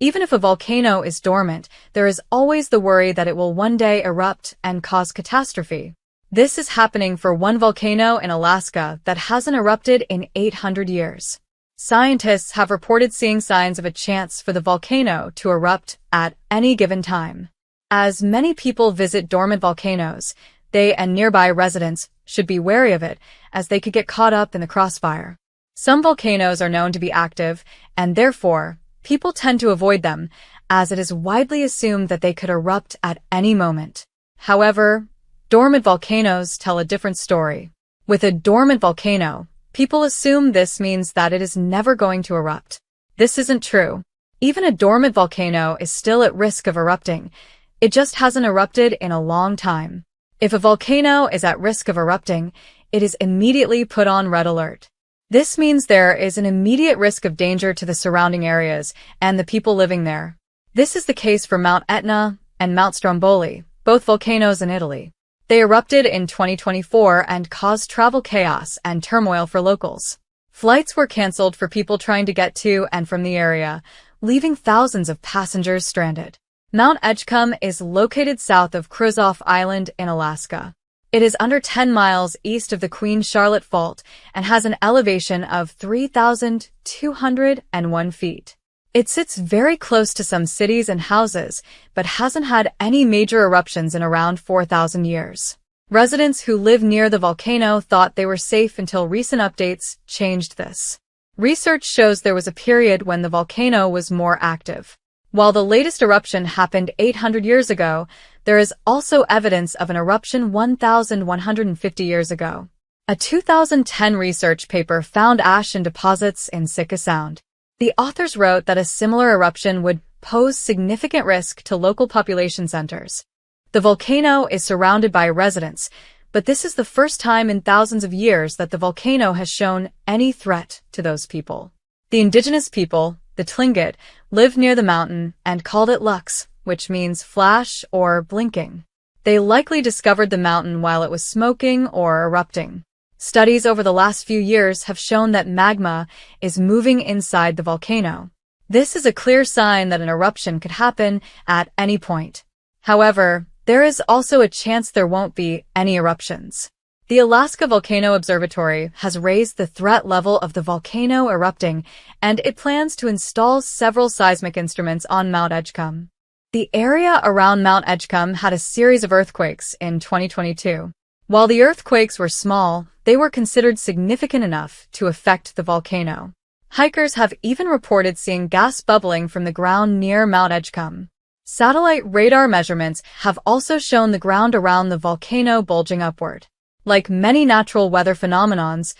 Even if a volcano is dormant, there is always the worry that it will one day erupt and cause catastrophe. This is happening for one volcano in Alaska that hasn't erupted in 800 years. Scientists have reported seeing signs of a chance for the volcano to erupt at any given time. As many people visit dormant volcanoes, they and nearby residents should be wary of it, as they could get caught up in the crossfire. Some volcanoes are known to be active, and therefore, people tend to avoid them, as it is widely assumed that they could erupt at any moment. However, dormant volcanoes tell a different story. With a dormant volcano, people assume this means that it is never going to erupt. This isn't true. Even a dormant volcano is still at risk of erupting. It just hasn't erupted in a long time. If a volcano is at risk of erupting, it is immediately put on red alert. This means there is an immediate risk of danger to the surrounding areas and the people living there. This is the case for Mount Etna and Mount Stromboli, both volcanoes in Italy. They erupted in 2024 and caused travel chaos and turmoil for locals. Flights were canceled for people trying to get to and from the area, leaving thousands of passengers stranded. Mount Edgecumbe is located south of Kruzof Island in Alaska. It is under 10 miles east of the Queen Charlotte Fault and has an elevation of 3,201 feet. It sits very close to some cities and houses, but hasn't had any major eruptions in around 4,000 years. Residents who live near the volcano thought they were safe until recent updates changed this. Research shows there was a period when the volcano was more active. While the latest eruption happened 800 years ago, there is also evidence of an eruption 1,150 years ago. A 2010 research paper found ash in deposits in Sitka Sound. The authors wrote that a similar eruption would pose significant risk to local population centers. The volcano is surrounded by residents, but this is the first time in thousands of years that the volcano has shown any threat to those people. The indigenous people, the Tlingit, lived near the mountain and called it Lux, which means flash or blinking. They likely discovered the mountain while it was smoking or erupting. Studies over the last few years have shown that magma is moving inside the volcano. This is a clear sign that an eruption could happen at any point. However, there is also a chance there won't be any eruptions. The Alaska Volcano Observatory has raised the threat level of the volcano erupting, and it plans to install several seismic instruments on Mount Edgecumbe. The area around Mount Edgecumbe had a series of earthquakes in 2022. While the earthquakes were small, they were considered significant enough to affect the volcano. Hikers have even reported seeing gas bubbling from the ground near Mount Edgecumbe. Satellite radar measurements have also shown the ground around the volcano bulging upward. Like many natural weather phenomenons,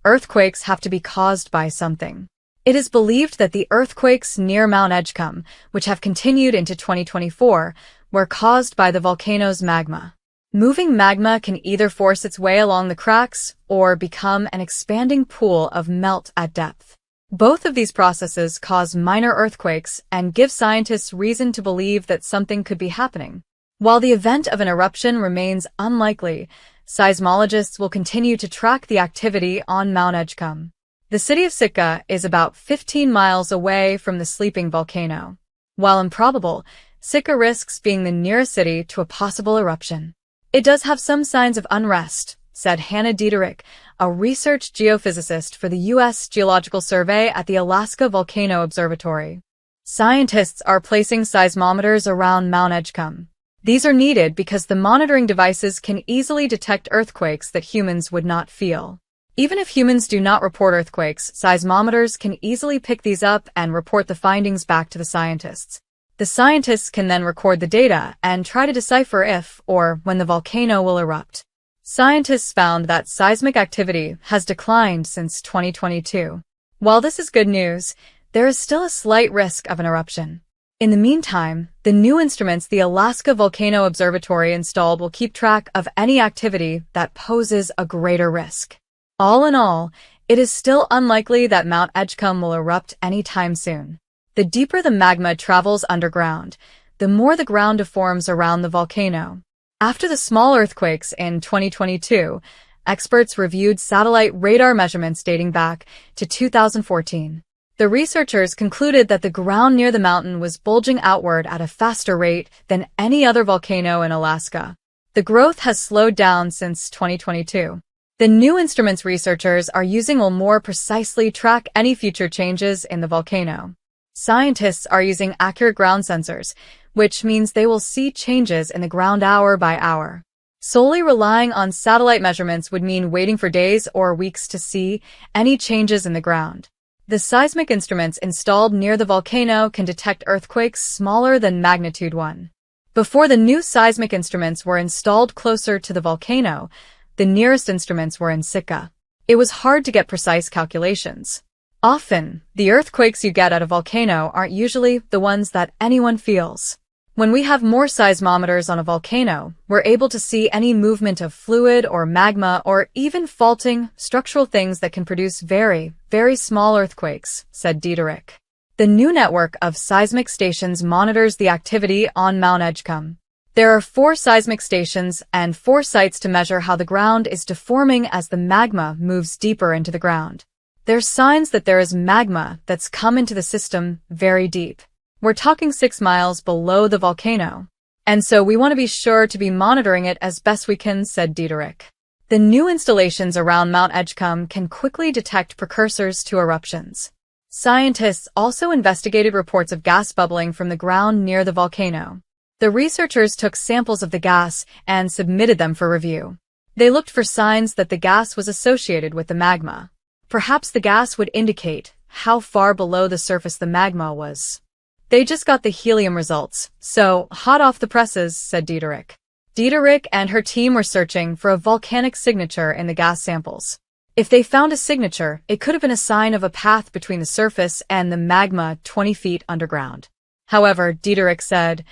earthquakes have to be caused by something. It is believed that the earthquakes near Mount Edgecumbe, which have continued into 2024, were caused by the volcano's magma. Moving magma can either force its way along the cracks or become an expanding pool of melt at depth. Both of these processes cause minor earthquakes and give scientists reason to believe that something could be happening. While the event of an eruption remains unlikely, seismologists will continue to track the activity on Mount Edgecumbe. The city of Sitka is about 15 miles away from the sleeping volcano. While improbable, Sitka risks being the nearest city to a possible eruption. It does have some signs of unrest, said Hannah Dieterich, a research geophysicist for the U.S. Geological Survey at the Alaska Volcano Observatory. Scientists are placing seismometers around Mount Edgecumbe. These are needed because the monitoring devices can easily detect earthquakes that humans would not feel. Even if humans do not report earthquakes, seismometers can easily pick these up and report the findings back to the scientists. The scientists can then record the data and try to decipher if or when the volcano will erupt. Scientists found that seismic activity has declined since 2022. While this is good news, there is still a slight risk of an eruption. In the meantime, the new instruments the Alaska Volcano Observatory installed will keep track of any activity that poses a greater risk. All in all, it is still unlikely that Mount Edgecumbe will erupt anytime soon. The deeper the magma travels underground, the more the ground deforms around the volcano. After the small earthquakes in 2022, experts reviewed satellite radar measurements dating back to 2014. The researchers concluded that the ground near the mountain was bulging outward at a faster rate than any other volcano in Alaska. The growth has slowed down since 2022. The new instruments researchers are using will more precisely track any future changes in the volcano. Scientists are using accurate ground sensors, which means they will see changes in the ground hour by hour. Solely relying on satellite measurements would mean waiting for days or weeks to see any changes in the ground. The seismic instruments installed near the volcano can detect earthquakes smaller than magnitude 1. Before the new seismic instruments were installed closer to the volcano, the nearest instruments were in Sitka. It was hard to get precise calculations. Often, the earthquakes you get at a volcano aren't usually the ones that anyone feels. When we have more seismometers on a volcano, we're able to see any movement of fluid or magma or even faulting, structural things that can produce very, very small earthquakes, said Diederik. The new network of seismic stations monitors the activity on Mount Edgecumbe. There are 4 seismic stations and 4 sites to measure how the ground is deforming as the magma moves deeper into the ground. There's signs that there is magma that's come into the system very deep. We're talking 6 miles below the volcano. And so we want to be sure to be monitoring it as best we can, said Diederik. The new installations around Mount Edgecumbe can quickly detect precursors to eruptions. Scientists also investigated reports of gas bubbling from the ground near the volcano. The researchers took samples of the gas and submitted them for review. They looked for signs that the gas was associated with the magma. Perhaps the gas would indicate how far below the surface the magma was. They just got the helium results, so hot off the presses, said Diederik. Diederik and her team were searching for a volcanic signature in the gas samples. If they found a signature, it could have been a sign of a path between the surface and the magma 20 feet underground. However, Diederik said,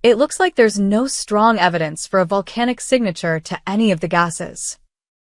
"It looks like there's no strong evidence for a volcanic signature to any of the gases."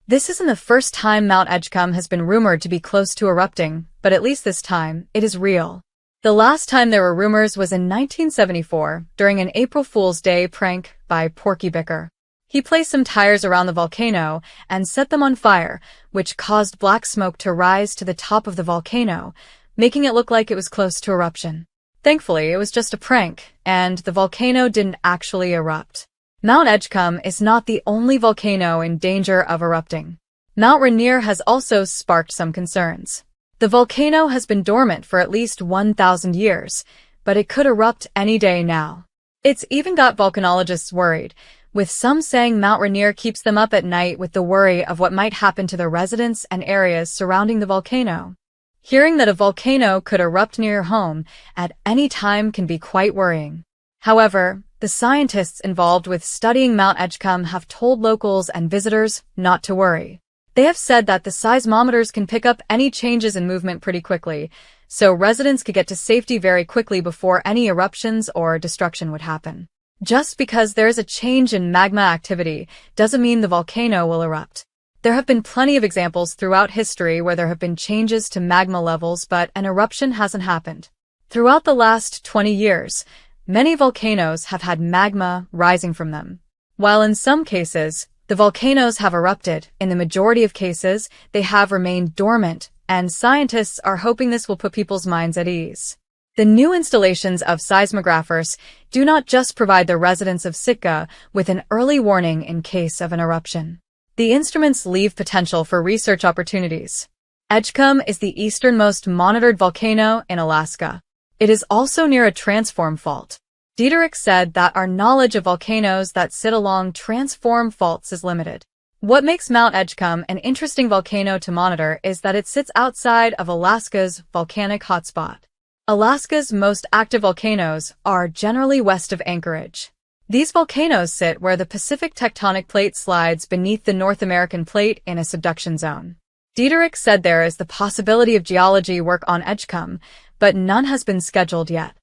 This isn't the first time Mount Edgecumbe has been rumored to be close to erupting, but at least this time, it is real. The last time there were rumors was in 1974, during an April Fool's Day prank by Porky Bicker. He placed some tires around the volcano and set them on fire, which caused black smoke to rise to the top of the volcano, making it look like it was close to eruption. Thankfully, it was just a prank, and the volcano didn't actually erupt. Mount Edgecumbe is not the only volcano in danger of erupting. Mount Rainier has also sparked some concerns. The volcano has been dormant for at least 1,000 years, but it could erupt any day now. It's even got volcanologists worried, with some saying Mount Rainier keeps them up at night with the worry of what might happen to the residents and areas surrounding the volcano. Hearing that a volcano could erupt near your home at any time can be quite worrying. However, the scientists involved with studying Mount Edgecumbe have told locals and visitors not to worry. They have said that the seismometers can pick up any changes in movement pretty quickly, so residents could get to safety very quickly before any eruptions or destruction would happen. Just because there is a change in magma activity doesn't mean the volcano will erupt. There have been plenty of examples throughout history where there have been changes to magma levels, but an eruption hasn't happened. Throughout the last 20 years, many volcanoes have had magma rising from them. While in some cases, the volcanoes have erupted, in the majority of cases, they have remained dormant, and scientists are hoping this will put people's minds at ease. The new installations of seismographers do not just provide the residents of Sitka with an early warning in case of an eruption. The instruments leave potential for research opportunities. Edgecumbe is the easternmost monitored volcano in Alaska. It is also near a transform fault. Diederik said that our knowledge of volcanoes that sit along transform faults is limited. What makes Mount Edgecumbe an interesting volcano to monitor is that it sits outside of Alaska's volcanic hotspot. Alaska's most active volcanoes are generally west of Anchorage. These volcanoes sit where the Pacific tectonic plate slides beneath the North American plate in a subduction zone. Diederik said there is the possibility of geology work on Edgecumbe, but none has been scheduled yet.